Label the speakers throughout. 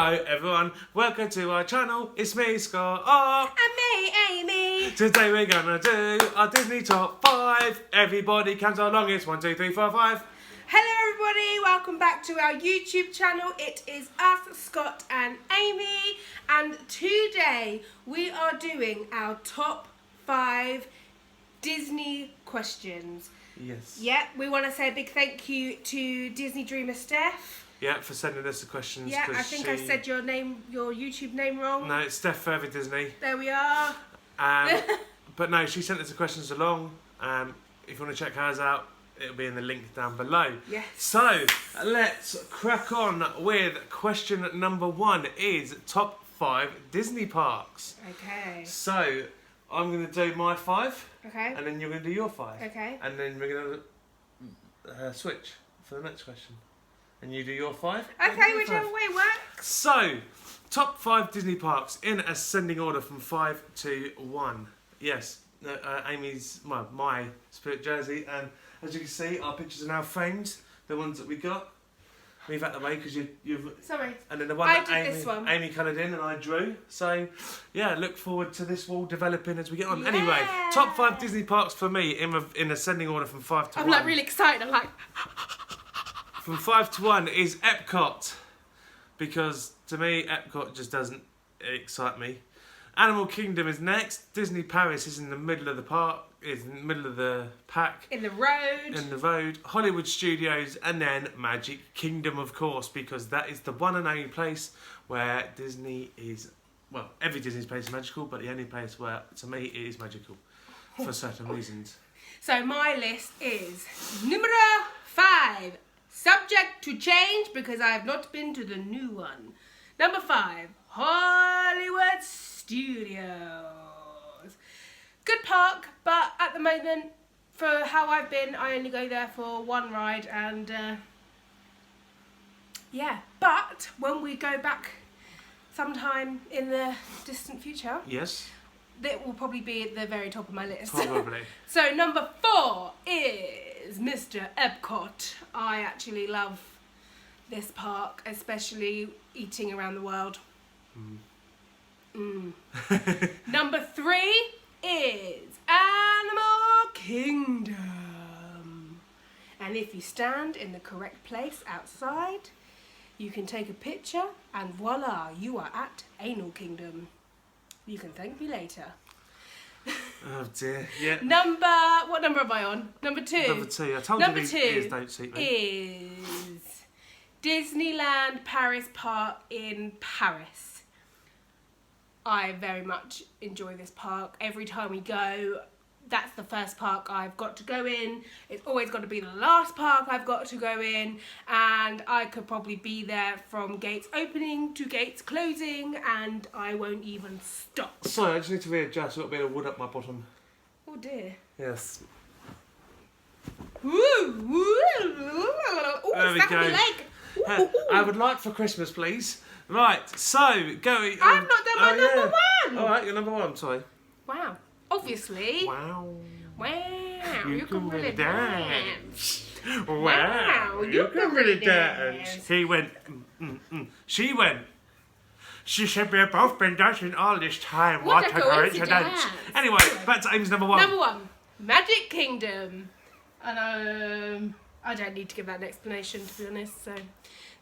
Speaker 1: Hello everyone, welcome to our channel. It's me, Scott. Oh,
Speaker 2: And me, Amy.
Speaker 1: today we're gonna do our Disney top 5. Everybody count along. It's 1, 2, 3, 4, 5.
Speaker 2: Hello everybody, welcome back to our YouTube channel. It is us, Scott and Amy, and today we are doing our top 5 Disney questions.
Speaker 1: Yes.
Speaker 2: Yep, we want to say a big thank you to Disney dreamer Steph.
Speaker 1: Yeah, for sending us the questions.
Speaker 2: Yeah, I think I said your YouTube name wrong.
Speaker 1: No, it's Steph Further Disney.
Speaker 2: There we are.
Speaker 1: But no, she sent us the questions along. If you want to check hers out, it'll be in the link down below.
Speaker 2: Yes.
Speaker 1: So, let's crack on with question number 1 is top 5 Disney parks.
Speaker 2: Okay.
Speaker 1: So, I'm going to do my 5.
Speaker 2: Okay.
Speaker 1: And then you're going to do your 5.
Speaker 2: Okay.
Speaker 1: And then we're going to switch for the next question. And you do your 5.
Speaker 2: Okay, whichever way works.
Speaker 1: So, top 5 Disney parks in ascending order from 5 to 1. Yes, Amy's, my Spirit jersey, and as you can see, our pictures are now framed. The ones that we got. Move out the way because you've.
Speaker 2: Sorry.
Speaker 1: And then the one
Speaker 2: I
Speaker 1: that
Speaker 2: did this one.
Speaker 1: Amy coloured in and I drew. So, yeah, look forward to this wall developing as we get on.
Speaker 2: Yeah.
Speaker 1: Anyway, top 5 Disney parks for me in ascending order from 5 to 1.
Speaker 2: I'm like really excited. I'm like.
Speaker 1: From 5 to 1 is Epcot, because to me Epcot just doesn't excite me. Animal Kingdom is next. Disney Paris is in the middle of the park, is in the middle of the pack.
Speaker 2: In the road.
Speaker 1: In the road. Hollywood Studios, and then Magic Kingdom, of course, because that is the one and only place where Disney is. Well, every Disney's place is magical, but the only place where, to me, it is magical for certain reasons.
Speaker 2: So my list is numero 5. Subject to change because I have not been to the new one. Number 5, Hollywood Studios. Good park, but at the moment, for how I've been, I only go there for one ride and yeah. But when we go back sometime in the distant future,
Speaker 1: Yes,
Speaker 2: that will probably be at the very top of my list.
Speaker 1: probably.
Speaker 2: So number 4 is Mr. Epcot. I actually love this park, especially eating around the world. Number 3 is Animal Kingdom. And if you stand in the correct place outside, you can take a picture and voila, you are at Anal Kingdom. You can thank me later.
Speaker 1: Oh dear, yeah.
Speaker 2: What number am I on? Number 2.
Speaker 1: Number 2. I told
Speaker 2: Number
Speaker 1: you
Speaker 2: 2
Speaker 1: these ears don't suit me.
Speaker 2: is Disneyland Paris Park in Paris. I very much enjoy this park. Every time we go, that's the first park I've got to go in. It's always got to be the last park I've got to go in, and I could probably be there from gates opening to gates closing, and I won't even stop.
Speaker 1: Sorry, I just need to readjust. I've got a bit of wood up my bottom.
Speaker 2: Oh dear.
Speaker 1: Yes.
Speaker 2: Ooh,
Speaker 1: There we
Speaker 2: snap
Speaker 1: go.
Speaker 2: my leg.
Speaker 1: I would like for Christmas, please. Right, so going.
Speaker 2: I've not done my number 1.
Speaker 1: All right, you're number 1. Sorry.
Speaker 2: Wow. Obviously.
Speaker 1: Wow.
Speaker 2: Wow.
Speaker 1: You can really dance. Wow.
Speaker 2: Wow,
Speaker 1: You can really dance. He went. She went. She said we've both been dancing all this time.
Speaker 2: What a
Speaker 1: coincidence. Anyway, back to Amy's number 1.
Speaker 2: Number 1. Magic Kingdom. And I don't need to give that an explanation, to be honest. So,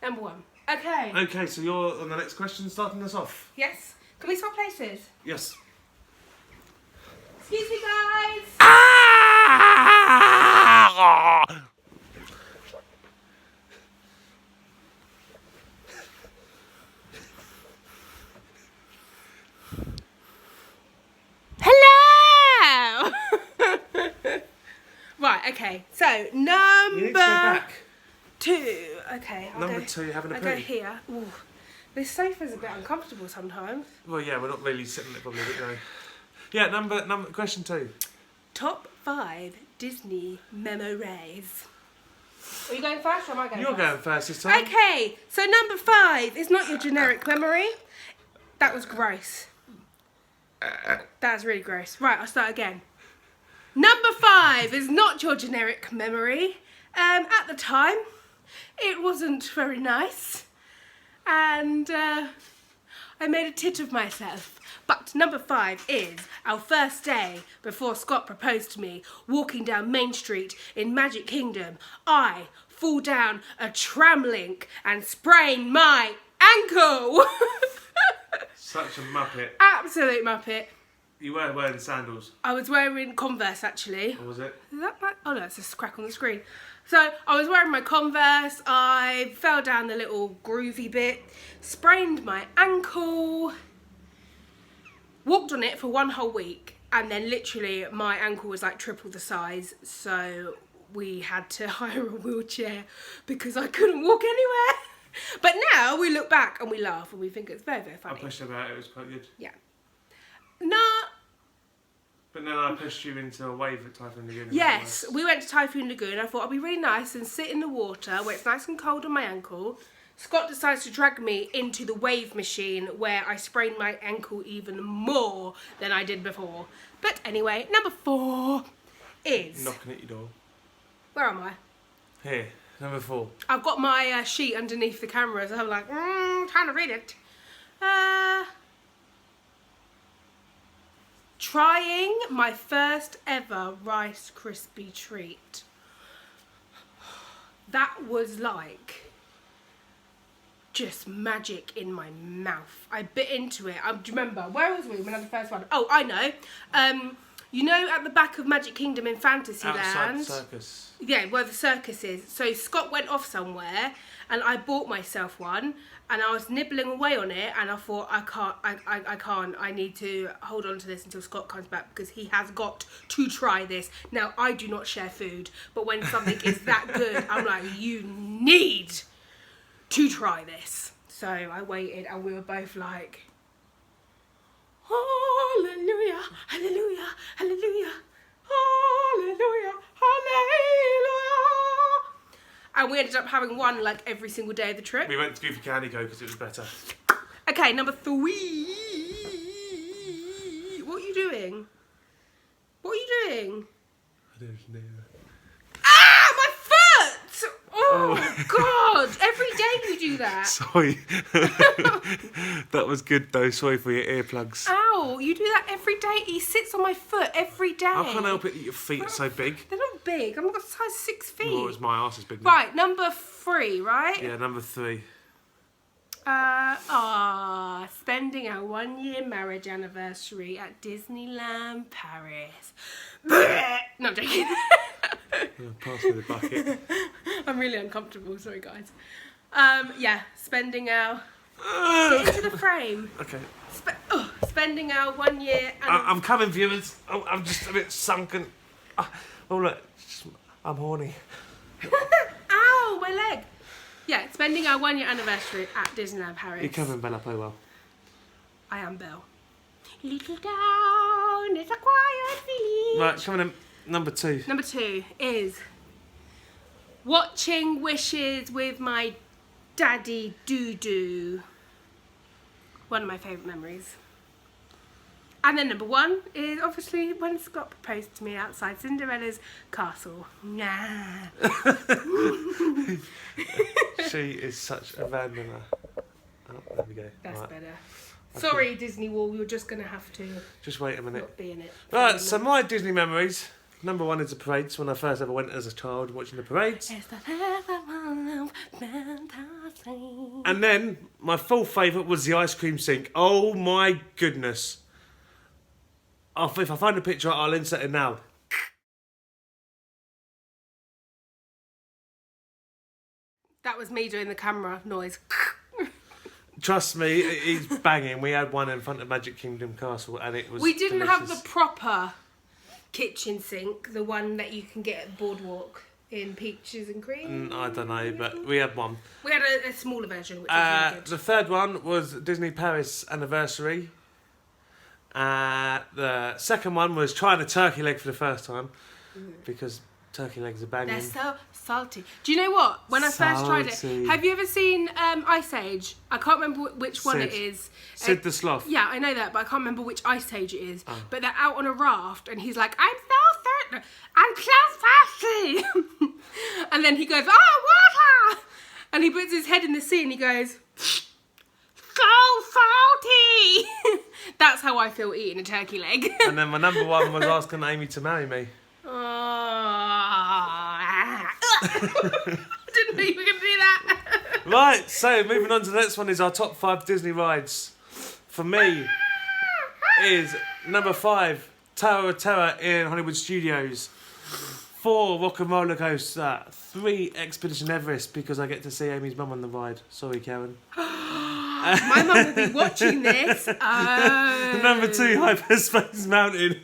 Speaker 2: number 1. Okay.
Speaker 1: Okay, so you're on the next question, starting us off.
Speaker 2: Yes. Can we swap places?
Speaker 1: Yes.
Speaker 2: Excuse me, guys. Hello. Right. Okay. So
Speaker 1: You need to go
Speaker 2: number
Speaker 1: back.
Speaker 2: 2. Okay.
Speaker 1: Number 2, having a
Speaker 2: I'll go
Speaker 1: poo.
Speaker 2: here. Ooh. This sofa's a bit uncomfortable sometimes.
Speaker 1: Well, yeah, we're not really sitting there probably, but no. Yeah, number question 2.
Speaker 2: Top 5 Disney memories. Are you going first or am I going
Speaker 1: You're
Speaker 2: first?
Speaker 1: going first this time.
Speaker 2: Okay, so number 5 is not your generic memory. That was gross. That's really gross. Right, I'll start again. Number 5 is not your generic memory. At the time, it wasn't very nice. and I made a tit of myself. But number 5 is our first day before Scott proposed to me, walking down Main Street in Magic Kingdom. I fall down a tram link and sprain my ankle.
Speaker 1: Such a muppet.
Speaker 2: Absolute muppet.
Speaker 1: You weren't wearing sandals.
Speaker 2: I was wearing Converse actually.
Speaker 1: Or was it?
Speaker 2: Is that my... Oh no, it's a crack on the screen. So I was wearing my Converse, I fell down the little groovy bit, sprained my ankle, walked on it for 1 whole week, and then literally my ankle was like triple the size, so we had to hire a wheelchair because I couldn't walk anywhere. But now we look back and we laugh and we think it's very, very funny.
Speaker 1: I pushed about it was quite good.
Speaker 2: Yeah. No.
Speaker 1: But then I pushed you into a wave at Typhoon Lagoon.
Speaker 2: Yes, we went to Typhoon Lagoon. I thought I'd be really nice and sit in the water where it's nice and cold on my ankle. Scott decides to drag me into the wave machine where I sprained my ankle even more than I did before. But anyway, number 4 is...
Speaker 1: Knocking at your door.
Speaker 2: Where am I?
Speaker 1: Here, number 4.
Speaker 2: I've got my sheet underneath the camera, so I'm like, trying to read it. Trying my first ever Rice Krispie treat. That was like just magic in my mouth. I bit into it. I remember, where was we when I had the first one? Oh, I know. You know at the back of Magic Kingdom in Fantasyland?
Speaker 1: Outside the circus.
Speaker 2: Yeah, where the circus is. So Scott went off somewhere and I bought myself one and I was nibbling away on it and I thought, I can't. I need to hold on to this until Scott comes back because he has got to try this. Now, I do not share food, but when something is that good, I'm like, you need to try this. So I waited and we were both like, hallelujah, hallelujah, hallelujah, hallelujah, hallelujah. And we ended up having one like every single day of the trip.
Speaker 1: We went to Goofy Candy Co because it was better.
Speaker 2: Okay, number 3. What are you doing? What are you doing?
Speaker 1: I don't know.
Speaker 2: Ah, my foot! Oh, God. Every day you do that.
Speaker 1: Sorry. That was good though. Sorry for your earplugs.
Speaker 2: Ow, you do that every day. He sits on my foot every day.
Speaker 1: I can't help it that your feet are so big.
Speaker 2: They're not big. I've got size 6 feet.
Speaker 1: Well, it's my arse is big.
Speaker 2: Right, number 3, right?
Speaker 1: Yeah, number 3.
Speaker 2: Spending our 1-year marriage anniversary at Disneyland Paris. No, I'm joking.
Speaker 1: Pass me the bucket.
Speaker 2: I'm really uncomfortable, sorry guys. Yeah, spending our... Get into the frame.
Speaker 1: Okay.
Speaker 2: Spending our 1 year...
Speaker 1: I'm coming, viewers. I'm just a bit sunken. Oh, look. I'm horny.
Speaker 2: Ow, my leg. Yeah, spending our 1 year anniversary at Disneyland Paris.
Speaker 1: You're coming, Bella Powell.
Speaker 2: I am Belle. Little down, it's a quiet village.
Speaker 1: Right, coming in. Number 2.
Speaker 2: Number 2 is watching Wishes with my daddy Doo-Doo. One of my favourite memories. And then number 1 is obviously when Scott proposed to me outside Cinderella's castle. Nah.
Speaker 1: She is such a vanilla. Oh, there we go.
Speaker 2: That's
Speaker 1: right.
Speaker 2: better. Sorry, Disney World, you're just going to have to
Speaker 1: Just wait a minute.
Speaker 2: not be in it.
Speaker 1: Right, so my Disney memories. Number 1 is the parades. When I first ever went as a child watching the parades. And then my full favourite was the ice cream sink. Oh my goodness. If I find a picture, I'll insert it now.
Speaker 2: That was me doing the camera noise.
Speaker 1: Trust me, it's banging. We had one in front of Magic Kingdom Castle and it was
Speaker 2: We didn't have
Speaker 1: delicious.
Speaker 2: the proper kitchen sink, the one that you can get at Boardwalk in Peaches and Cream.
Speaker 1: I don't know, but we had one.
Speaker 2: We had a smaller version, which was really good.
Speaker 1: The third one was Disney Paris anniversary. The second one was trying a turkey leg for the first time because turkey legs are banging.
Speaker 2: They're so salty. Do you know what? When I first tried it,
Speaker 1: Salty.
Speaker 2: have you ever seen Ice Age? I can't remember which one it is.
Speaker 1: Sid the Sloth.
Speaker 2: Yeah, I know that, but I can't remember which Ice Age it is.
Speaker 1: Oh.
Speaker 2: But they're out on a raft, and he's like, "I'm so thirsty, I'm so thirsty," and then he goes, "Oh, water!" And he puts his head in the sea, and he goes, so salty. That's how I feel eating a turkey leg.
Speaker 1: And then my number one was asking Amy to marry me.
Speaker 2: I didn't know you were going to do that.
Speaker 1: Right, so moving on to the next one is our top 5 Disney rides. For me, is number 5, Tower of Terror in Hollywood Studios. 4, Rock and Roller Coaster. 3, Expedition Everest, because I get to see Amy's mum on the ride. Sorry, Karen.
Speaker 2: My mum will be watching this. Oh.
Speaker 1: Number 2, Hyperspace Mountain.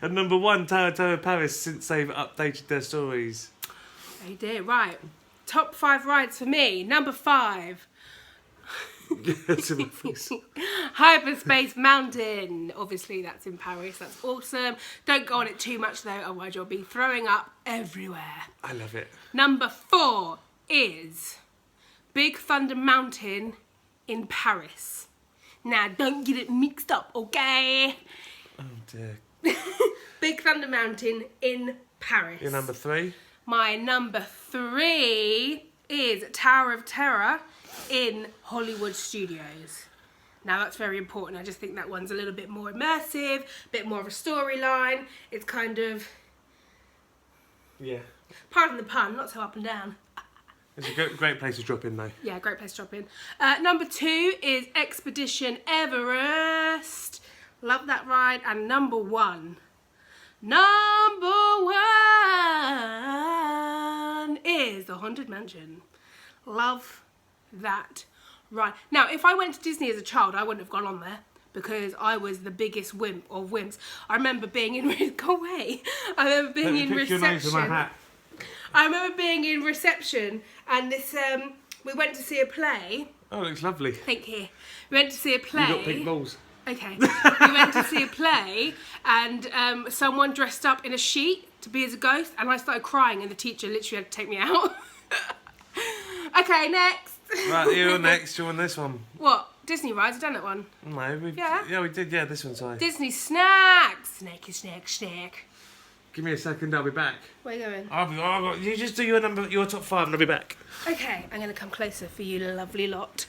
Speaker 1: And number 1, Tower of Terror Paris, since they've updated their stories.
Speaker 2: They did, right. Top 5 rides for me. Number 5. Hyperspace Mountain. Obviously, that's in Paris. That's awesome. Don't go on it too much, though, otherwise you'll be throwing up everywhere.
Speaker 1: I love it.
Speaker 2: Number 4 is Big Thunder Mountain in Paris. Now, don't get it mixed up, okay?
Speaker 1: Oh, dear.
Speaker 2: Big Thunder Mountain in Paris.
Speaker 1: Your number 3?
Speaker 2: My number 3 is Tower of Terror in Hollywood Studios. Now that's very important. I just think that one's a little bit more immersive, a bit more of a storyline. It's kind of,
Speaker 1: Yeah.
Speaker 2: pardon the pun, not so up and down.
Speaker 1: It's a great place to drop in, though.
Speaker 2: Yeah, great place to drop in. Number 2 is Expedition Everest. Love that ride. And number 1 is the Haunted Mansion. Love that ride. Now, if I went to Disney as a child, I wouldn't have gone on there because I was the biggest wimp of wimps. I remember being in go away. I remember being in reception. I remember being in reception, and this we went to see a play.
Speaker 1: Oh, it looks lovely.
Speaker 2: Thank you. We went to see a play.
Speaker 1: You got pink balls.
Speaker 2: Okay. We went to see a play, and someone dressed up in a sheet to be as a ghost, and I started crying, and the teacher literally had to take me out. Okay, next.
Speaker 1: Right, you're next. You're on this one.
Speaker 2: What? Disney rides? I've done that one.
Speaker 1: No,
Speaker 2: Yeah,
Speaker 1: we did. Yeah, this one, sorry.
Speaker 2: Disney snacks. Snack.
Speaker 1: Give me a second, I'll be back.
Speaker 2: Where are you going?
Speaker 1: You just do your top 5 and I'll be back.
Speaker 2: Okay, I'm going to come closer for you lovely lot.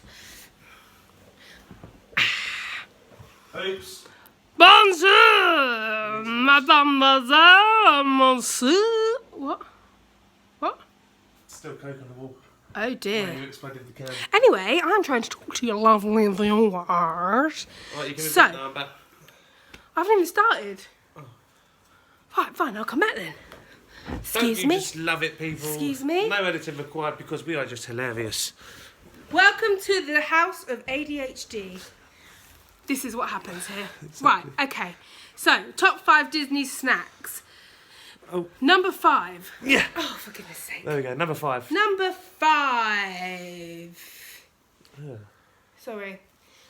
Speaker 1: Oops.
Speaker 2: Bonjour, mademoiselle, monsieur. What?
Speaker 1: Still coke on the wall.
Speaker 2: Oh dear.
Speaker 1: You exploded the can.
Speaker 2: Anyway, I'm trying to talk to you lovely viewers.
Speaker 1: Right, you can
Speaker 2: So,
Speaker 1: now I'm back.
Speaker 2: I haven't even started. Oh. Right, fine, I'll come back then. Excuse
Speaker 1: Don't you
Speaker 2: me.
Speaker 1: just love it, people?
Speaker 2: Excuse me?
Speaker 1: No editing required because we are just hilarious.
Speaker 2: Welcome to the house of ADHD. This is what happens here.
Speaker 1: Exactly.
Speaker 2: Right, okay. So, top 5 Disney snacks.
Speaker 1: Oh.
Speaker 2: Number 5.
Speaker 1: Yeah.
Speaker 2: Oh, for goodness sake.
Speaker 1: There we go, number 5.
Speaker 2: Number 5.
Speaker 1: Yeah.
Speaker 2: Sorry.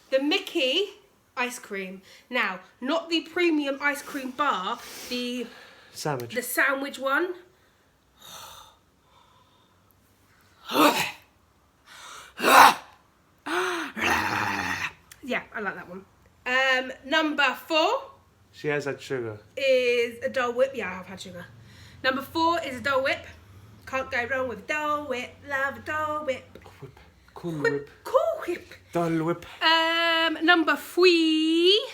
Speaker 2: The Mickey ice cream. Now, not the premium ice cream bar, the sandwich one. Yeah, I like that one. Number 4
Speaker 1: She has had sugar.
Speaker 2: is a Dole Whip. Yeah, I've had sugar. Number 4 is a Dole Whip. Can't go wrong with a Dole Whip. Love a Dole Whip.
Speaker 1: Cool whip.
Speaker 2: Cool Whip.
Speaker 1: Dole Whip.
Speaker 2: Number 3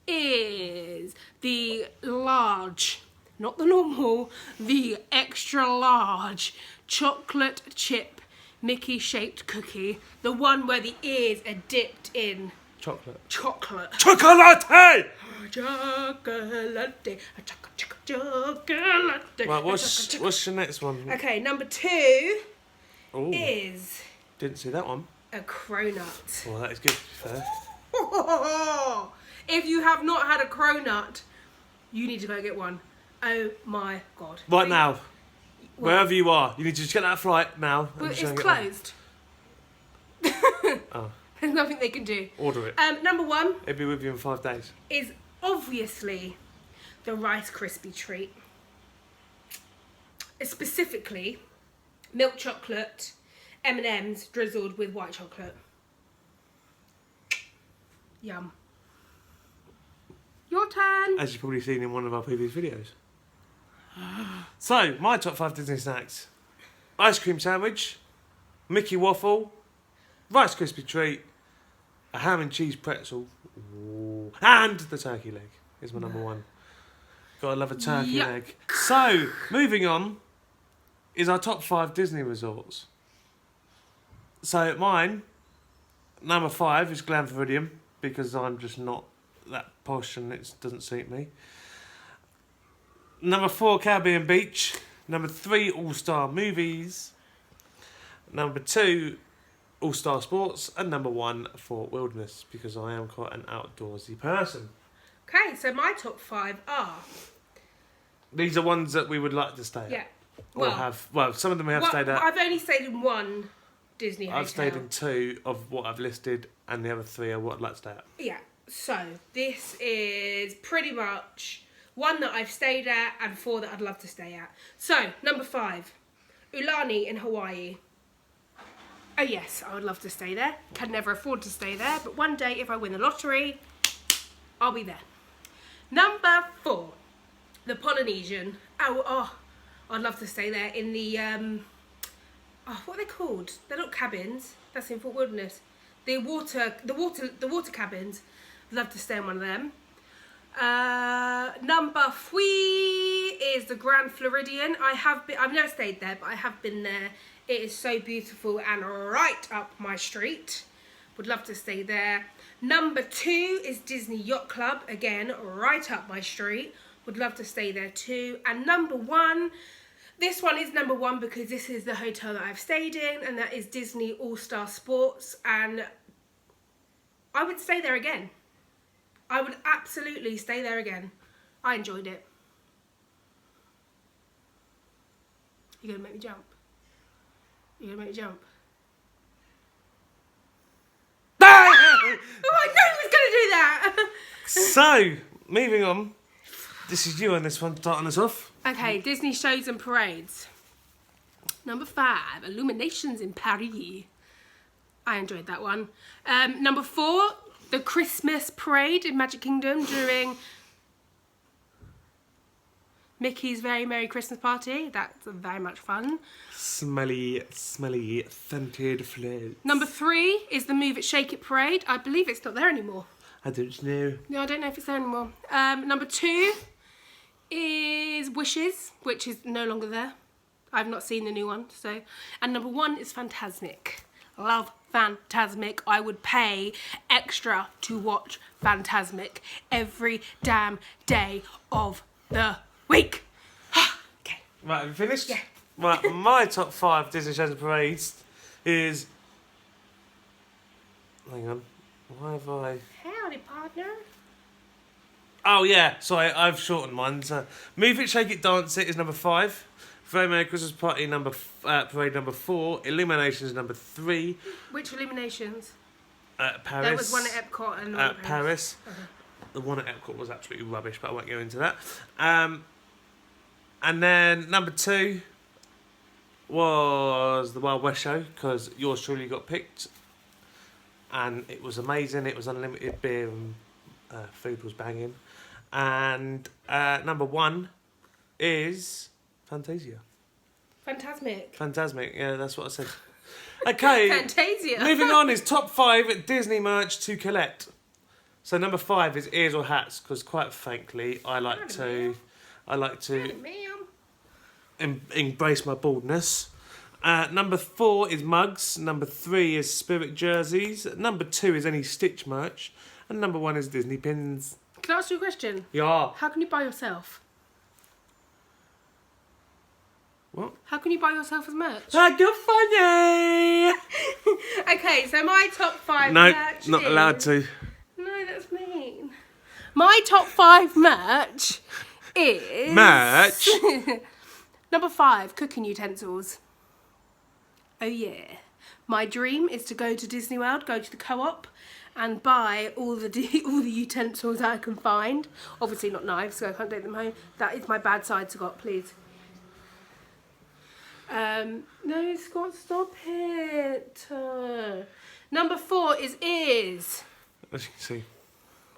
Speaker 2: is the large, not the normal, the extra large chocolate chip Mickey shaped cookie. The one where the ears are dipped in
Speaker 1: Chocolate.
Speaker 2: chocolate.
Speaker 1: Chocolate!
Speaker 2: Chocolate.
Speaker 1: Right, what's your next one?
Speaker 2: Okay, number 2
Speaker 1: Ooh,
Speaker 2: is
Speaker 1: didn't see that one.
Speaker 2: a cronut.
Speaker 1: Well, that is good, to be fair.
Speaker 2: If you have not had a cronut, you need to go get one. Oh my god.
Speaker 1: Right now, wherever you are, you need to just get that flight now.
Speaker 2: But
Speaker 1: and
Speaker 2: it's
Speaker 1: just
Speaker 2: closed.
Speaker 1: Oh.
Speaker 2: There's nothing they can do.
Speaker 1: Order it.
Speaker 2: Number 1
Speaker 1: It'll be with you in 5 days.
Speaker 2: is obviously the Rice Krispie treat. It's specifically milk chocolate M&Ms drizzled with white chocolate. Yum. Your turn.
Speaker 1: As you've probably seen in one of our previous videos. So, my top 5 Disney snacks. Ice cream sandwich, Mickey waffle, Rice Krispie treat, a ham and cheese pretzel, ooh, and the turkey leg is my number one. Gotta love a turkey leg. So, moving on, is our top 5 Disney resorts. So mine, number 5 is Glen Floridian, because I'm just not that posh and it doesn't suit me. Number 4, Caribbean Beach. Number 3, All-Star Movies. Number 2, All-Star Sports. And number 1, Fort Wilderness, because I am quite an outdoorsy person.
Speaker 2: Okay, so my top 5 are...
Speaker 1: These are ones that we would like to stay at.
Speaker 2: Yeah.
Speaker 1: Well, some of them we have stayed at.
Speaker 2: I've only stayed in one Disney hotel.
Speaker 1: I've stayed in 2 of what I've listed, and the other 3 are what I'd like to stay at.
Speaker 2: Yeah, so this is pretty much 1 that I've stayed at and 4 that I'd love to stay at. So, number 5, Ulani in Hawaii. Oh yes, I would love to stay there. Can never afford to stay there, but one day if I win the lottery, I'll be there. Number 4, the Polynesian. Oh, I'd love to stay there in the, what are they called? They're not cabins. That's in Fort Wilderness. The water cabins. I'd love to stay in one of them. Number 3 is the Grand Floridian. I've never stayed there, but I have been there. It is so beautiful and right up my street. Would love to stay there. Number 2 is Disney Yacht Club. Again, right up my street. Would love to stay there too. And number 1, this one is number 1 because this is the hotel that I've stayed in, and that is Disney All-Star Sports, and I would stay there again. I would absolutely stay there again. I enjoyed it. You're gonna make me jump. You're gonna make me jump. Oh, I knew he was gonna do that!
Speaker 1: So, moving on. This is you on this one, starting us off.
Speaker 2: Okay, Disney shows and parades. Number 5, Illuminations in Paris. I enjoyed that one. Number 4, the Christmas parade in Magic Kingdom during Mickey's Very Merry Christmas Party. That's very much fun.
Speaker 1: Smelly, scented floats.
Speaker 2: Number 3 is the Move It, Shake It parade. I believe it's not there anymore.
Speaker 1: I don't know.
Speaker 2: No, I don't know if it's there anymore. Number 2 is Wishes, which is no longer there. I've not seen the new one, so. And number 1 is Fantasmic. Love Fantasmic. I would pay extra to watch Fantasmic every damn day of the week. Okay.
Speaker 1: Right, have you finished?
Speaker 2: Yeah.
Speaker 1: Right, my top 5 Disney shows and parades is... Hang on. Why have I...
Speaker 2: Howdy, partner.
Speaker 1: Oh, yeah. Sorry, I've shortened mine. So, Move It, Shake It, Dance It is number 5. Very Merry Christmas Party parade number 4. Illuminations number 3.
Speaker 2: Which Illuminations?
Speaker 1: Paris.
Speaker 2: There was one at Epcot and one at
Speaker 1: Paris.
Speaker 2: Uh-huh.
Speaker 1: The one at Epcot was absolutely rubbish, but I won't go into that. And then number 2 was the Wild West show, because yours truly got picked. And it was amazing. It was unlimited beer and food was banging. And number 1 is Fantasia. Fantasmic, yeah, that's what I said. Okay.
Speaker 2: Fantasia.
Speaker 1: Moving on is top 5 Disney merch to collect. So number 5 is ears or hats, because quite frankly, I like to embrace my baldness. Number 4 is mugs. Number 3 is Spirit jerseys. Number 2 is any Stitch merch. And number 1 is Disney pins.
Speaker 2: Can I ask you a question?
Speaker 1: Yeah.
Speaker 2: How can you buy yourself?
Speaker 1: What?
Speaker 2: How can you buy yourself as merch?
Speaker 1: You're funny!
Speaker 2: Okay, so my top 5
Speaker 1: No,
Speaker 2: merch
Speaker 1: not
Speaker 2: is...
Speaker 1: allowed to.
Speaker 2: No, that's mean. My top 5 merch is...
Speaker 1: Merch?
Speaker 2: Number 5, cooking utensils. Oh yeah. My dream is to go to Disney World, go to the Co-op, and buy all the utensils I can find. Obviously not knives, so I can't take them home. That is my bad side, Scott, please. No, Scott, stop it. Number 4 is ears.
Speaker 1: As you can see.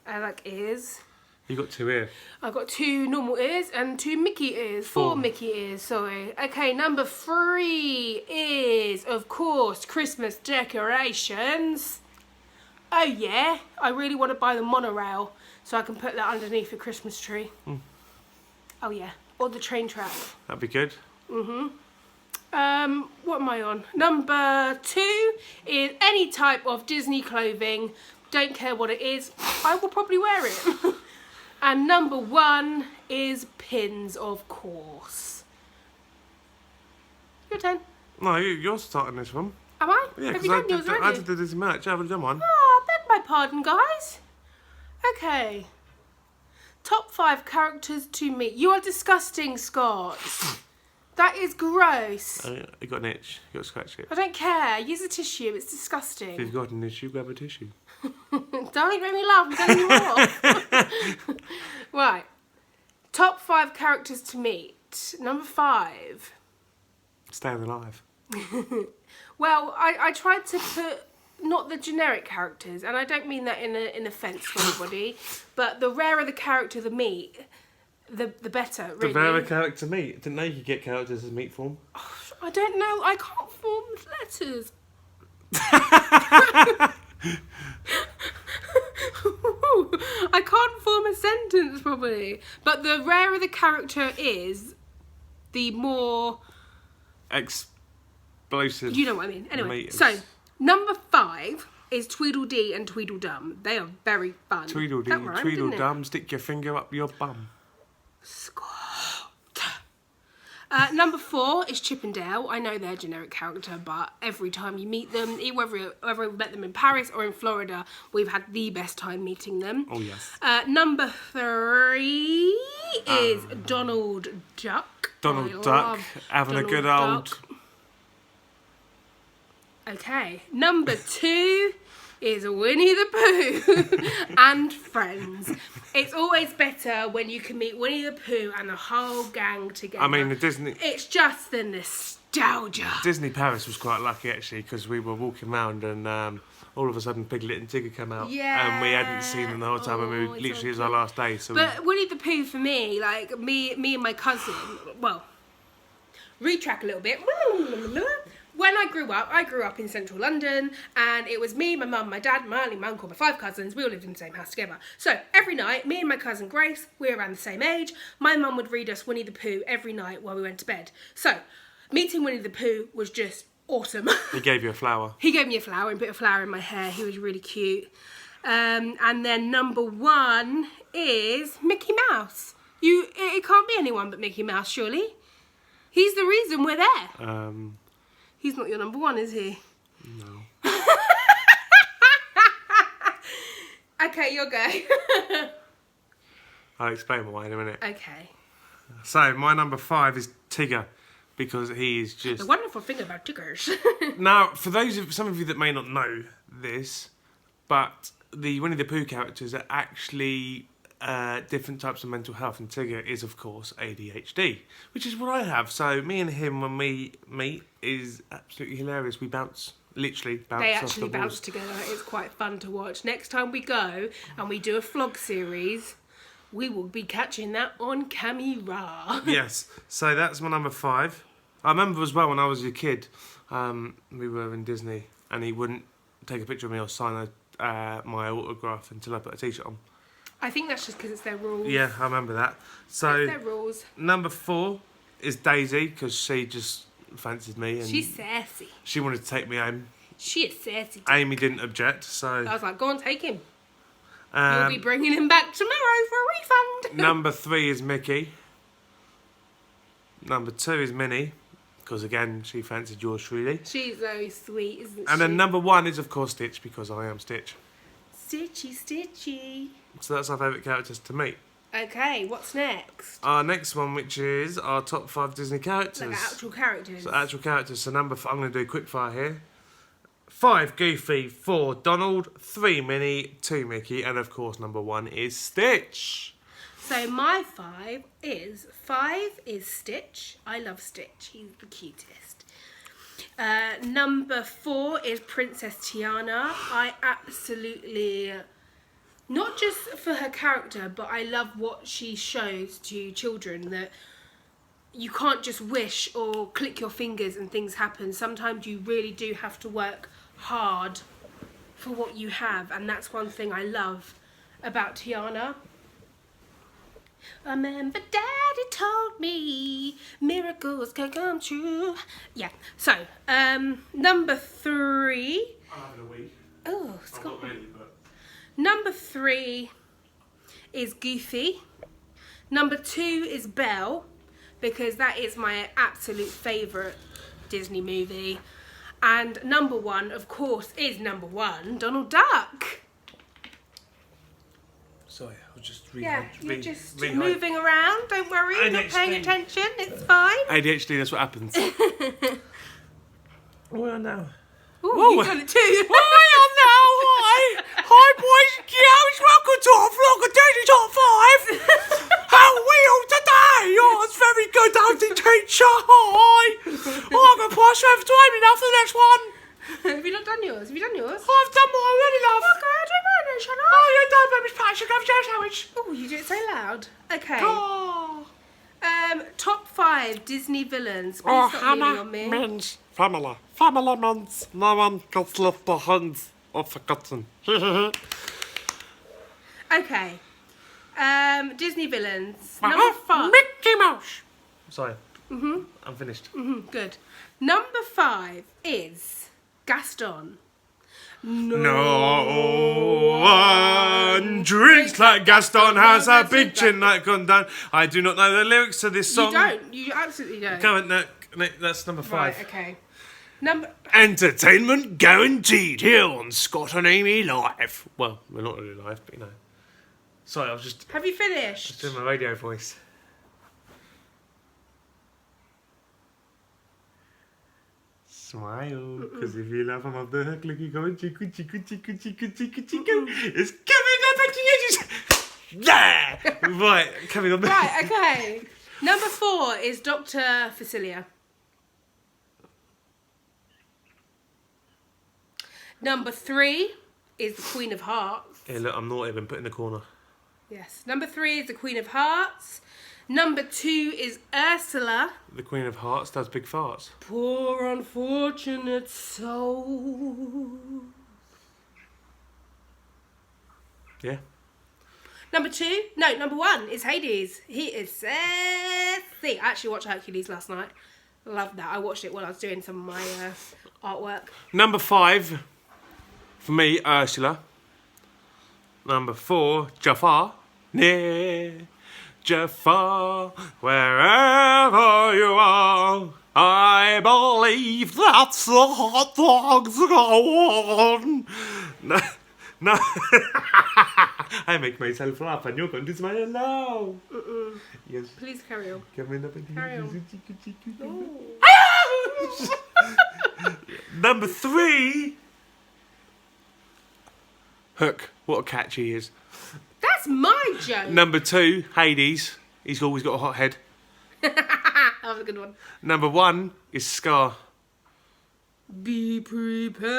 Speaker 2: I like ears.
Speaker 1: You got 2 ears.
Speaker 2: I've got 2 normal ears and 2 Mickey ears. 4 Mickey ears, sorry. Okay, number 3 is, of course, Christmas decorations. Oh yeah, I really want to buy the monorail so I can put that underneath the Christmas tree. Oh yeah, or the train track.
Speaker 1: That'd be good.
Speaker 2: What am I on? Number 2 is any type of Disney clothing. Don't care what it is, I will probably wear it. And number 1 is pins, of course. Your turn.
Speaker 1: No, you're starting this one.
Speaker 2: Am I?
Speaker 1: Yeah,
Speaker 2: Have
Speaker 1: because
Speaker 2: you done yours
Speaker 1: I
Speaker 2: already?
Speaker 1: did this match. I haven't done one.
Speaker 2: Oh, beg my pardon, guys. Okay. Top 5 characters to meet. You are disgusting, Scott. That is gross.
Speaker 1: You got an itch. You got to scratch it.
Speaker 2: I don't care. Use a tissue. It's
Speaker 1: If
Speaker 2: disgusting.
Speaker 1: you've got an issue, grab a tissue.
Speaker 2: Don't make me laugh. I'm telling you off. Right. Top 5 characters to meet. Number 5.
Speaker 1: Staying alive.
Speaker 2: Well, I tried to put not the generic characters, and I don't mean that in offence to anybody, but the rarer the character the meat, the better, really.
Speaker 1: The rarer character meat. Didn't know you could get characters as meat form.
Speaker 2: I don't know. I can't form letters. I can't form a sentence properly. But the rarer the character is, the more...
Speaker 1: Explosive.
Speaker 2: You know what I mean. Anyway,
Speaker 1: meat is-
Speaker 2: so number 5 is Tweedledee and Tweedledum. They are very fun.
Speaker 1: Tweedledee,
Speaker 2: That rhymed, didn't it?
Speaker 1: Tweedledum, stick your finger up your bum.
Speaker 2: Scott. Number 4 is Chip and Dale. I know they're a generic character, but every time you meet them, whether we met them in Paris or in Florida, we've had the best time meeting them.
Speaker 1: Oh, yes.
Speaker 2: Number 3 is Donald Duck.
Speaker 1: Donald
Speaker 2: I
Speaker 1: Duck,
Speaker 2: love
Speaker 1: having a
Speaker 2: Donald
Speaker 1: good old...
Speaker 2: Duck. Okay. Number 2 is Winnie the Pooh and friends. It's always better when you can meet Winnie the Pooh and the whole gang together.
Speaker 1: I mean, the Disney...
Speaker 2: It's just the nostalgia.
Speaker 1: Disney Paris was quite lucky, actually, because we were walking around and all of a sudden Piglet and Tigger came out.
Speaker 2: Yeah.
Speaker 1: And we hadn't seen them the whole time, and
Speaker 2: Oh, it's
Speaker 1: literally it was
Speaker 2: so
Speaker 1: our
Speaker 2: cute.
Speaker 1: last day. So
Speaker 2: But Winnie the Pooh for me, like me and my cousin, well, retrack a little bit. When I grew up in central London, and it was me, my mum, my dad, my auntie, my uncle, my 5 cousins. We all lived in the same house together. So every night, me and my cousin Grace, we were around the same age. My mum would read us Winnie the Pooh every night while we went to bed. So meeting Winnie the Pooh was just awesome.
Speaker 1: he gave you a flower.
Speaker 2: He gave me a flower and put a flower in my hair. He was really cute. And then number 1 is Mickey Mouse. It can't be anyone but Mickey Mouse, surely. He's the reason we're there. He's not your number 1, is he?
Speaker 1: No.
Speaker 2: Okay, you'll go.
Speaker 1: I'll explain why in a minute.
Speaker 2: Okay.
Speaker 1: So, my number 5 is Tigger, because he is just...
Speaker 2: The wonderful thing about Tiggers.
Speaker 1: Now, for some of you that may not know this, but the Winnie the Pooh characters are actually different types of mental health, and Tigger is, of course, ADHD, which is what I have. So me and him, when we meet, is absolutely hilarious. We literally bounce
Speaker 2: They
Speaker 1: off
Speaker 2: actually
Speaker 1: the walls.
Speaker 2: bounce together. It's quite fun to watch. Next time we go and we do a vlog series, we will be catching that on camera.
Speaker 1: Yes, so that's my number 5. I remember as well when I was a kid, we were in Disney, and he wouldn't take a picture of me or sign my autograph until I put a t-shirt on.
Speaker 2: I think that's just because it's their rules.
Speaker 1: Yeah, I remember that. So
Speaker 2: It's their rules.
Speaker 1: number 4 is Daisy, because she just fancied me and
Speaker 2: She's sassy.
Speaker 1: she wanted to take me home.
Speaker 2: She is sassy.
Speaker 1: Amy didn't object, so
Speaker 2: I was like, go on, take him. You'll be bringing him back tomorrow for a refund.
Speaker 1: number 3 is Mickey. Number 2 is Minnie, because again she fancied yours truly.
Speaker 2: She's very sweet, isn't she?
Speaker 1: And then number 1 is of course Stitch, because I am Stitch.
Speaker 2: Stitchy, Stitchy.
Speaker 1: So that's our favourite characters to meet.
Speaker 2: Okay, what's next?
Speaker 1: Our next one, which is our top 5 Disney characters.
Speaker 2: Like actual characters.
Speaker 1: So actual characters. So I'm going to do quick fire here. 5 Goofy, 4 Donald, 3 Minnie, 2 Mickey, and of course number 1 is Stitch.
Speaker 2: So my 5 is Stitch. I love Stitch. He's the cutest. Number 4 is Princess Tiana. I absolutely, not just for her character, but I love what she shows to children, that you can't just wish or click your fingers and things happen. Sometimes you really do have to work hard for what you have, and that's one thing I love about Tiana. I remember Daddy told me miracles can come true. Yeah. So, number 3.
Speaker 1: I'm having a wee.
Speaker 2: Oh,
Speaker 1: I'm
Speaker 2: Scott.
Speaker 1: not really, but...
Speaker 2: Number 3 is Goofy. Number 2 is Belle, because that is my absolute favourite Disney movie. And number 1, of course, is number 1, Donald Duck.
Speaker 1: Sorry, I was just
Speaker 2: You're just moving around. Don't worry, you're not paying attention. It's fine.
Speaker 1: ADHD, that's what happens. Well, now.
Speaker 2: Ooh, you've done it too.
Speaker 1: Hi, now. Hi, boys and girls. Welcome to our vlog of Disney Top 5. How are we all today? Oh, it's very good, Auntie Teacher. Hi. Oh, I'm going to pass you over to Amy now for the next one.
Speaker 2: Have you not done yours? Have you done yours?
Speaker 1: I've done mine already, love.
Speaker 2: Okay, I'll do mine then, shall I?
Speaker 1: Oh, you're done, baby. Pat, you go for your sandwich.
Speaker 2: Oh, you do it so loud. Okay.
Speaker 1: Oh.
Speaker 2: Top 5 Disney villains. Please
Speaker 3: Oh,
Speaker 2: stop leaning
Speaker 3: Hannah
Speaker 2: on me.
Speaker 3: means family. Family means no one gets left behind or forgotten.
Speaker 2: Okay. Disney villains. Number 5.
Speaker 3: Mickey Mouse.
Speaker 1: Sorry. I'm finished.
Speaker 2: Good. Number 5 is Gaston.
Speaker 1: No one drinks like Gaston has a big chin like Gondon. I do not know the lyrics to this song.
Speaker 2: You don't. You absolutely don't.
Speaker 1: Come on, no, that's number 5.
Speaker 2: Right, okay. Number...
Speaker 1: Entertainment guaranteed here on Scott and Amy Live. Well, we're not really live, but you know. Sorry, I was just
Speaker 2: Have you finished?
Speaker 1: doing my radio voice. Smile, because if you laugh, I'm up the hook, looking going, chiku, chiku, chiku, chiku, chiku, chiku. It's coming up at the edges. Yeah! Right, coming on.
Speaker 2: Right, okay. Number 4 is Dr. Facilia. Number 3 is the Queen of Hearts.
Speaker 1: Hey, look, I'm not even put in the corner.
Speaker 2: Yes. Number 3 is the Queen of Hearts. Number 2 is Ursula.
Speaker 1: The Queen of Hearts does big farts.
Speaker 2: Poor unfortunate soul.
Speaker 1: Yeah.
Speaker 2: Number 1 is Hades. He is sexy. I actually watched Hercules last night. Loved that. I watched it while I was doing some of my artwork.
Speaker 1: Number 5, for me, Ursula. Number 4, Jafar. Yeah. Jafar, wherever you are, I believe that's the hot dogs go on. No. I make myself laugh and you're going to smile now. Yes.
Speaker 2: Please carry on.
Speaker 1: Carry on.
Speaker 2: No.
Speaker 1: Number 3, Hook. What a catch he is.
Speaker 2: That's my joke.
Speaker 1: Number 2, Hades. He's always got a hot head.
Speaker 2: That was a good one.
Speaker 1: Number 1 is Scar.
Speaker 2: Be prepared.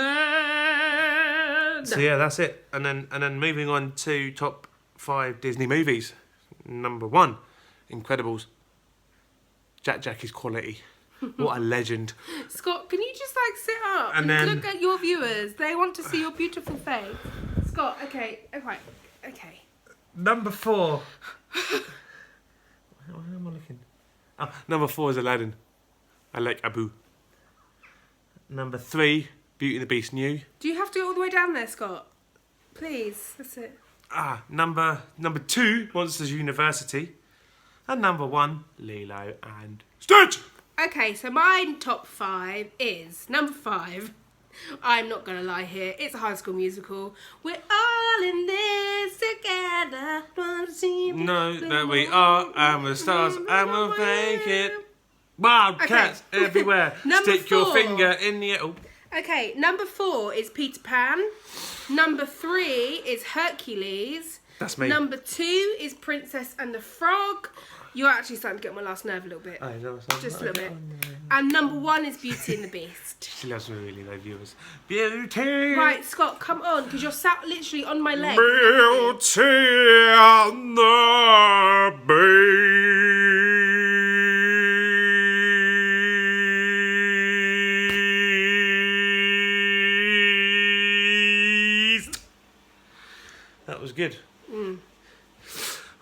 Speaker 1: So yeah, that's it. And then moving on to top 5 Disney movies. Number 1, Incredibles. Jack is quality. What a legend.
Speaker 2: Scott, can you just like sit up
Speaker 1: And then-
Speaker 2: look at your viewers? They want to see your beautiful face. Scott, okay.
Speaker 1: Number 4. Where am I looking? Oh, number 4 is Aladdin. I like Abu. Number 3, Beauty and the Beast New.
Speaker 2: Do you have to go all the way down there, Scott? Please, that's it.
Speaker 1: Number 2, Monsters University. And number 1, Lilo and Stitch.
Speaker 2: Okay, so my top 5 is number 5. I'm not gonna lie here. It's a High School Musical. We're all in this together.
Speaker 1: No, we are, and we're stars, and we'll make it. Wildcats everywhere.
Speaker 2: Number
Speaker 1: Stick your
Speaker 2: 4.
Speaker 1: finger in the... Oh.
Speaker 2: Okay, number 4 is Peter Pan. Number 3 is Hercules.
Speaker 1: That's me.
Speaker 2: Number 2 is Princess and the Frog. You're actually starting to get on my last nerve a little bit.
Speaker 1: I know,
Speaker 2: Just a little bit. And number 1 is Beauty and the Beast.
Speaker 1: She loves me really, though, viewers. Beauty.
Speaker 2: Right, Scott, come on, because you're sat literally on my leg.
Speaker 1: Beauty and the good.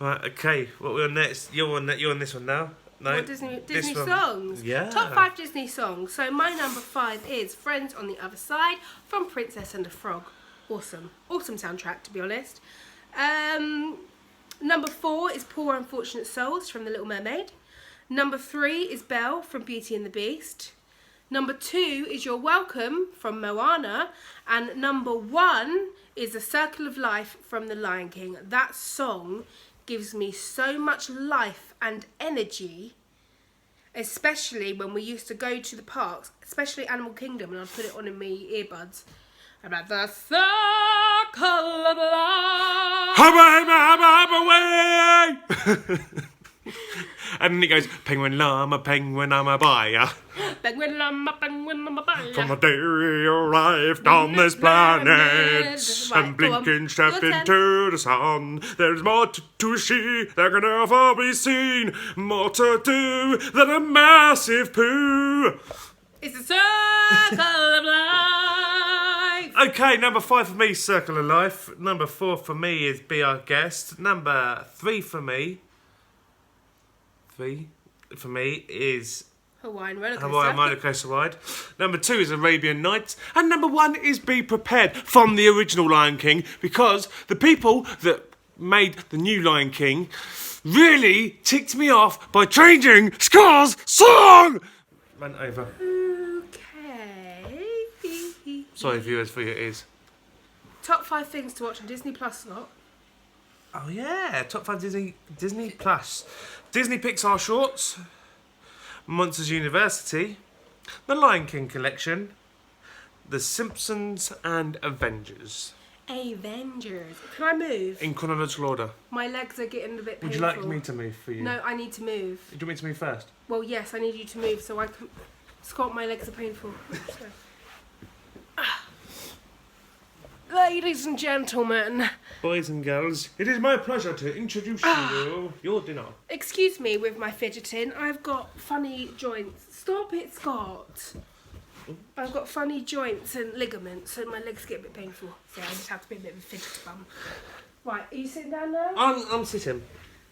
Speaker 1: Right, okay. What we're on next? You're on this one now. No,
Speaker 2: What Disney
Speaker 1: one.
Speaker 2: songs?
Speaker 1: Yeah.
Speaker 2: Top 5 Disney songs. So my number 5 is Friends on the Other Side from Princess and the Frog. Awesome soundtrack, to be honest. Number 4 is Poor Unfortunate Souls from The Little Mermaid. Number 3 is Belle from Beauty and the Beast. Number 2 is You're Welcome from Moana. And number 1 is The Circle of Life from The Lion King. That song gives me so much life and energy, especially when we used to go to the parks, especially Animal Kingdom, and I'd put it on in my earbuds. About the circle of life.
Speaker 1: And then it goes, penguin llama, bye.
Speaker 2: Penguin llama, bye.
Speaker 3: From the day you arrived on this planet,
Speaker 2: Right,
Speaker 3: and
Speaker 2: go on.
Speaker 3: blinking step
Speaker 2: Your turn.
Speaker 3: into the sun, there's more to see that can never be seen, more to do than a massive poo.
Speaker 2: It's the circle of life.
Speaker 1: Okay, number 5 for me, Circle of Life. Number 4 for me is Be Our Guest. Number 3 for me is
Speaker 2: Hawaiian roller coaster.
Speaker 1: Hawaiian roller coaster ride. Number 2 is Arabian Nights, and number 1 is Be Prepared from the original Lion King, because the people that made the new Lion King really ticked me off by changing Scar's song. Run over.
Speaker 2: Okay.
Speaker 1: Sorry, viewers, for your ears.
Speaker 2: Top 5 things to watch on Disney Plus lot.
Speaker 1: Oh yeah, top 5 Disney Plus. Disney Pixar shorts, Monsters University, The Lion King collection, The Simpsons, and Avengers.
Speaker 2: Avengers. Can I move?
Speaker 1: In chronological order.
Speaker 2: My legs are getting a bit painful.
Speaker 1: Would you like me to move for you?
Speaker 2: No, I need to move.
Speaker 1: Do you want me to move first?
Speaker 2: Well, yes, I need you to move so I can... Scott, my legs are painful. So. Ladies and gentlemen,
Speaker 1: Boys and girls, it is my pleasure to introduce you your dinner.
Speaker 2: excuse me with my fidgeting. I've got funny joints. Stop it, Scott. I've got funny joints and ligaments, so my legs get a bit painful. So I just have to be a bit of a fidget bum. Right, are you sitting down now?
Speaker 1: I'm sitting.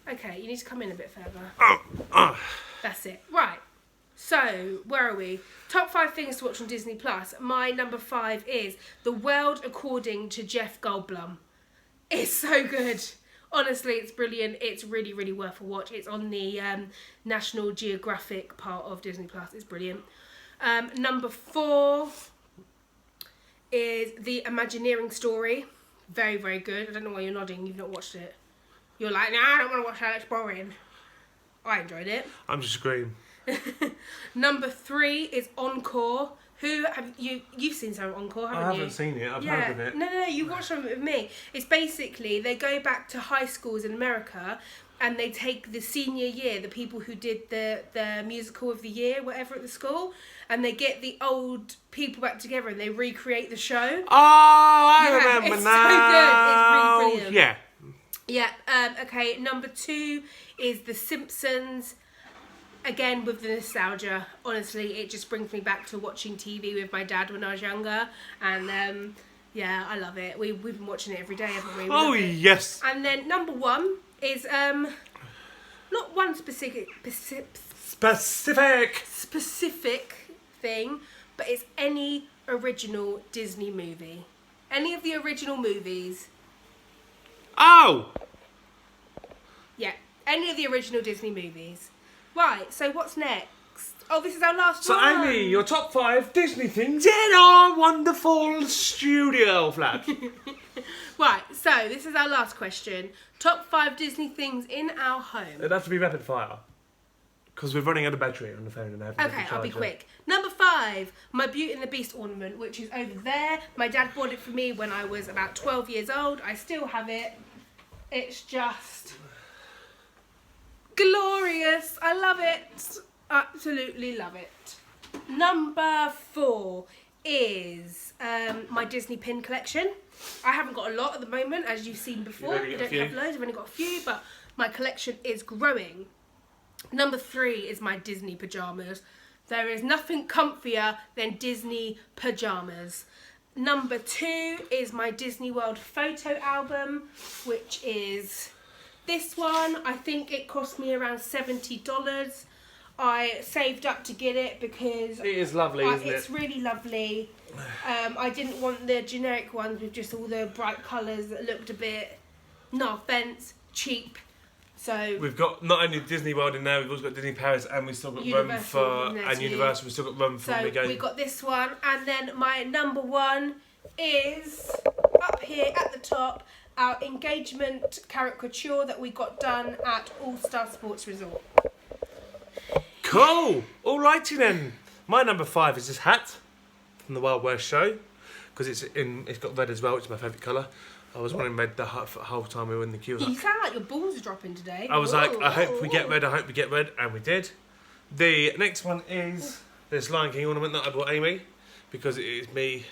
Speaker 2: Okay, you need to come in a bit further.
Speaker 1: Oh.
Speaker 2: That's it. Right. So, where are we? Top 5 things to watch on Disney Plus. My number 5 is The World According to Jeff Goldblum. It's so good. Honestly, it's brilliant. It's really, really worth a watch. It's on the National Geographic part of Disney Plus. It's brilliant. Number 4 is The Imagineering Story. Very, very good. I don't know why you're nodding. You've not watched it. You're like, nah, I don't want to watch that. It's boring. I enjoyed it.
Speaker 1: I'm just agreeing.
Speaker 2: Number 3 is Encore. Who have you've seen some Encore, haven't you?
Speaker 1: I haven't seen it. I've heard of it.
Speaker 2: No, you watched some with me. It's basically they go back to high schools in America and they take the senior year, the people who did the musical of the year, whatever at the school, and they get the old people back together and they recreate the show.
Speaker 1: Oh, I
Speaker 2: Yeah,
Speaker 1: remember
Speaker 2: it's
Speaker 1: now.
Speaker 2: so good. It's really brilliant.
Speaker 1: Yeah.
Speaker 2: Yeah, okay, number 2 is The Simpsons. Again, with the nostalgia, honestly, it just brings me back to watching TV with my dad when I was younger. And, yeah, I love it. We've been watching it every day, haven't we? We
Speaker 1: Oh,
Speaker 2: love it.
Speaker 1: yes.
Speaker 2: And then number 1 is, not one specific thing, but it's any original Disney movie. Any of the original movies.
Speaker 1: Oh!
Speaker 2: Yeah, any of the original Disney movies. Right, so what's next? Oh, this is our last
Speaker 1: So,
Speaker 2: one.
Speaker 1: Amy, your top 5 Disney things in our wonderful studio flat.
Speaker 2: Right, so this is our last question. Top 5 Disney things in our home.
Speaker 1: It'd have to be rapid fire. Because we're running out of battery on the phone and I have to
Speaker 2: Okay, I'll be quick. Number 5, my Beauty and the Beast ornament, which is over there. My dad bought it for me when I was about 12 years old. I still have it. It's just glorious. I love it. Absolutely love it. Number 4 is my Disney pin collection. I haven't got a lot at the moment, as you've seen before.
Speaker 1: You've only
Speaker 2: I
Speaker 1: got a
Speaker 2: don't have
Speaker 1: few.
Speaker 2: loads. I've only got a few, but my collection is growing. Number 3 is my Disney pyjamas. There is nothing comfier than Disney pyjamas. Number 2 is my Disney World photo album, which is this one. I think it cost me around $70. I saved up to get it because
Speaker 1: It is lovely, isn't
Speaker 2: it's
Speaker 1: it?
Speaker 2: really lovely. I didn't want the generic ones with just all the bright colours that looked a bit, no offence, cheap. So
Speaker 1: We've got not only Disney World in there, we've also got Disney Paris, and we've still got
Speaker 2: Universal in there
Speaker 1: and
Speaker 2: too.
Speaker 1: Universal. We've still got room for
Speaker 2: So
Speaker 1: again.
Speaker 2: we got this one, and then my number 1 is up here at the top, our engagement caricature that we got done at All Star Sports Resort.
Speaker 1: Cool. Alrighty then. My number 5 is this hat from the Wild West show because it's got red as well, which is my favourite colour. I was wearing red the whole time we were in the queue.
Speaker 2: You sound like your balls are dropping today.
Speaker 1: I was like, I hope we get red, and we did. The next one is this Lion King ornament that I bought Amy, because it is me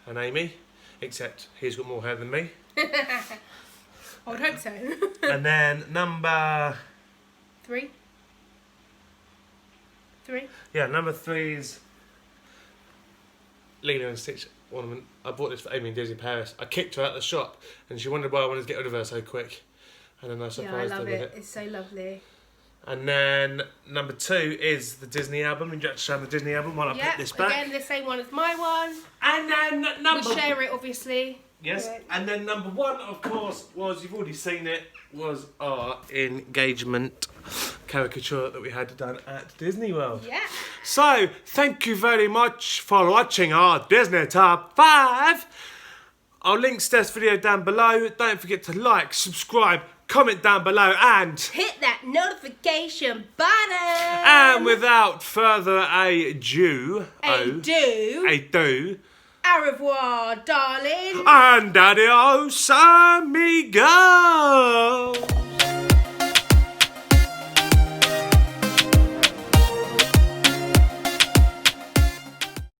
Speaker 1: and Amy, except he's got more hair than me.
Speaker 2: I would hope so.
Speaker 1: And then number
Speaker 2: 3?
Speaker 1: number 3 is Lilo and Stitch ornament. I bought this for Amy in Disney Paris. I kicked her out of the shop, and she wondered why I wanted to get rid of her so quick. And then I
Speaker 2: Yeah, I
Speaker 1: surprised her
Speaker 2: love
Speaker 1: with
Speaker 2: it.
Speaker 1: it.
Speaker 2: It's so lovely.
Speaker 1: And then number 2 is the Disney album. Would you like to show them the Disney album while I
Speaker 2: Yeah,
Speaker 1: put this back?
Speaker 2: again, the same one as my one.
Speaker 1: And then
Speaker 2: We
Speaker 1: number
Speaker 2: share it, obviously.
Speaker 1: Yes,
Speaker 2: Yeah.
Speaker 1: and then number 1, of course, was, you've already seen it, was our engagement caricature that we had done at Disney World.
Speaker 2: Yeah.
Speaker 1: So, thank you very much for watching our Disney Top 5. I'll link Steph's video down below. Don't forget to like, subscribe, comment down below, and
Speaker 2: Hit that notification button.
Speaker 1: and without further ado,
Speaker 2: Ado. Au revoir, darling.
Speaker 1: and adios, amigo.